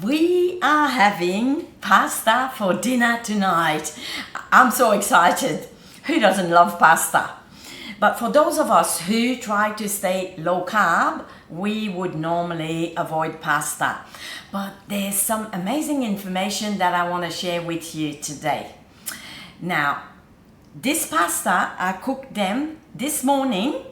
We are having pasta for dinner tonight. I'm so excited. Who doesn't love pasta? But for those of us who try to stay low carb, we would normally avoid pasta. But there's some amazing information that I want to share with you today. Now, this pasta, I cooked them this morning,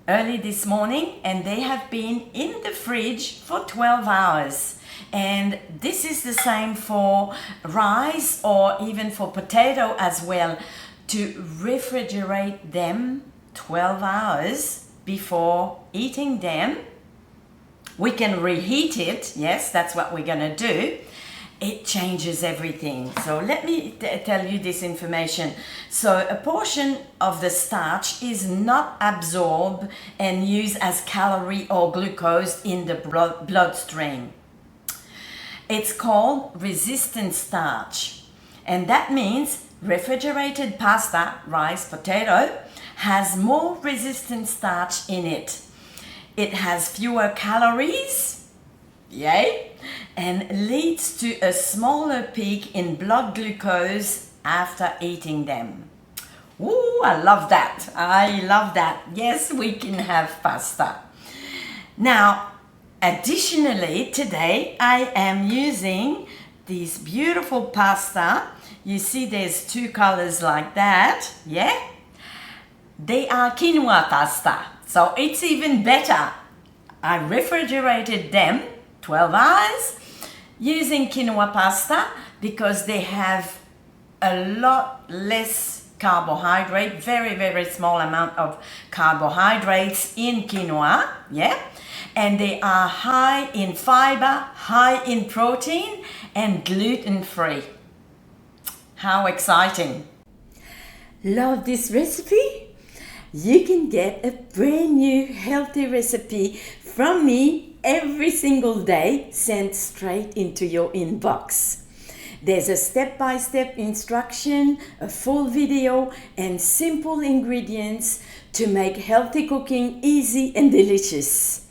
early this morning, and they have been in the fridge for 12 hours. And this is the same for rice or even for potato as well. To refrigerate them 12 hours before eating them. We can reheat it. Yes, that's what we're gonna do. It changes everything. So let me tell you this information. So a portion of the starch is not absorbed and used as calorie or glucose in the bloodstream. It's called resistant starch. And that means refrigerated pasta, rice, potato, has more resistant starch in it. It has fewer calories, yay, and leads to a smaller peak in blood glucose after eating them. Ooh, I love that. I love that. Yes, we can have pasta. Now, additionally, today I am using this beautiful pasta. You see there's two colors like that, yeah? They are quinoa pasta, so it's even better. I refrigerated them 12 hours using quinoa pasta because they have a lot less carbohydrate, very small amount of carbohydrates in quinoa, yeah? And they are high in fiber, high in protein, and gluten-free. How exciting! Love this recipe? You can get a brand new healthy recipe from me every single day sent straight into your inbox. There's a step-by-step instruction, a full video, and simple ingredients to make healthy cooking easy and delicious.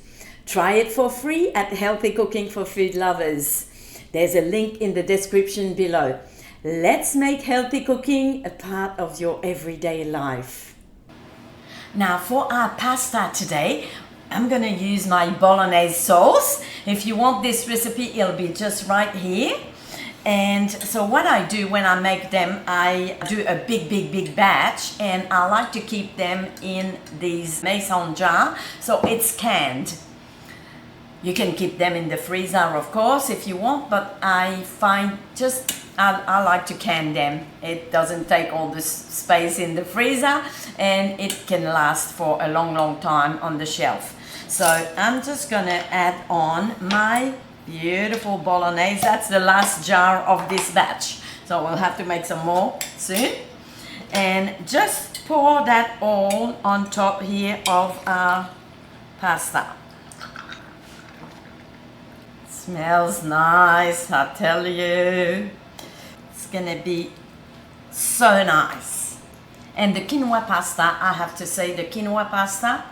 Try it for free at Healthy Cooking for Food Lovers. There's a link in the description below. Let's make healthy cooking a part of your everyday life. Now for our pasta today, I'm going to use my bolognese sauce. If you want this recipe, it'll be just right here. And so what I do when I make them, I do a big batch, and I like to keep them in these mason jar, so it's canned. You can keep them in the freezer, of course, if you want, but I find I like to can them. It doesn't take all this space in the freezer, and it can last for a long time on the shelf. So I'm just gonna add on my beautiful bolognese. That's the last jar of this batch. So we'll have to make some more soon. And just pour that all on top here of our pasta. Smells nice, I tell you. It's gonna be so nice. And the quinoa pasta, I have to say, the quinoa pasta,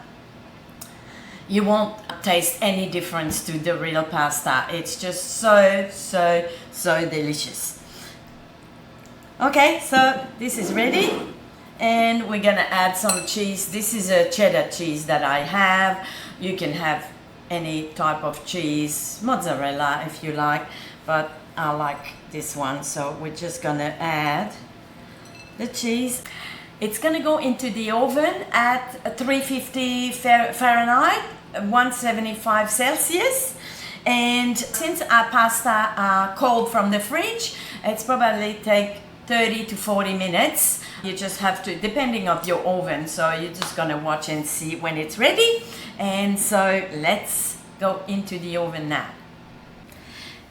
you won't taste any difference to the real pasta. It's just so delicious. Okay, so this is ready. And we're gonna add some cheese. This is a cheddar cheese that I have. You can have any type of cheese, mozzarella if you like, but I like this one, so we're just gonna add the cheese. It's gonna go into the oven at 350 Fahrenheit, 175 Celsius, and since our pasta are cold from the fridge, it's probably take 30 to 40 minutes. You just have to, depending on your oven, so you're just gonna watch and see when it's ready. And so let's go into the oven now.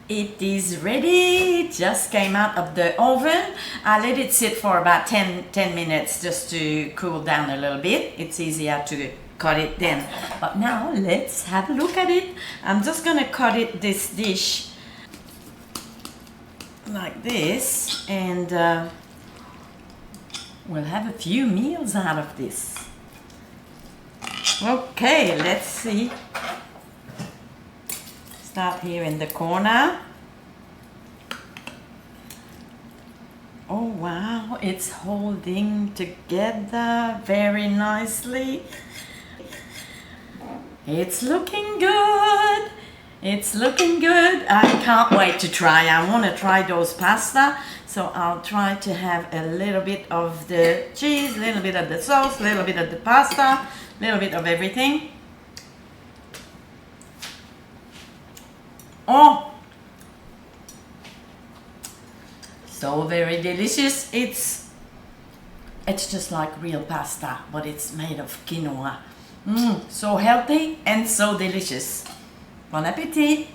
It is ready. It just came out of the oven. I let it sit for about 10 minutes just to cool down a little bit. It's easier to cut it then. But now let's have a look at it. I'm just gonna cut it this dish like this, and we'll have a few meals out of this. Okay, let's see. Start here in the corner. Oh wow, it's holding together very nicely. It's looking good. It's looking good. I can't wait to try. I want to try those pasta. So I'll try to have a little bit of the cheese, a little bit of the sauce, a little bit of the pasta, a little bit of everything. Oh, so very delicious. It's just like real pasta, but it's made of quinoa. So healthy and so delicious. Bon appétit!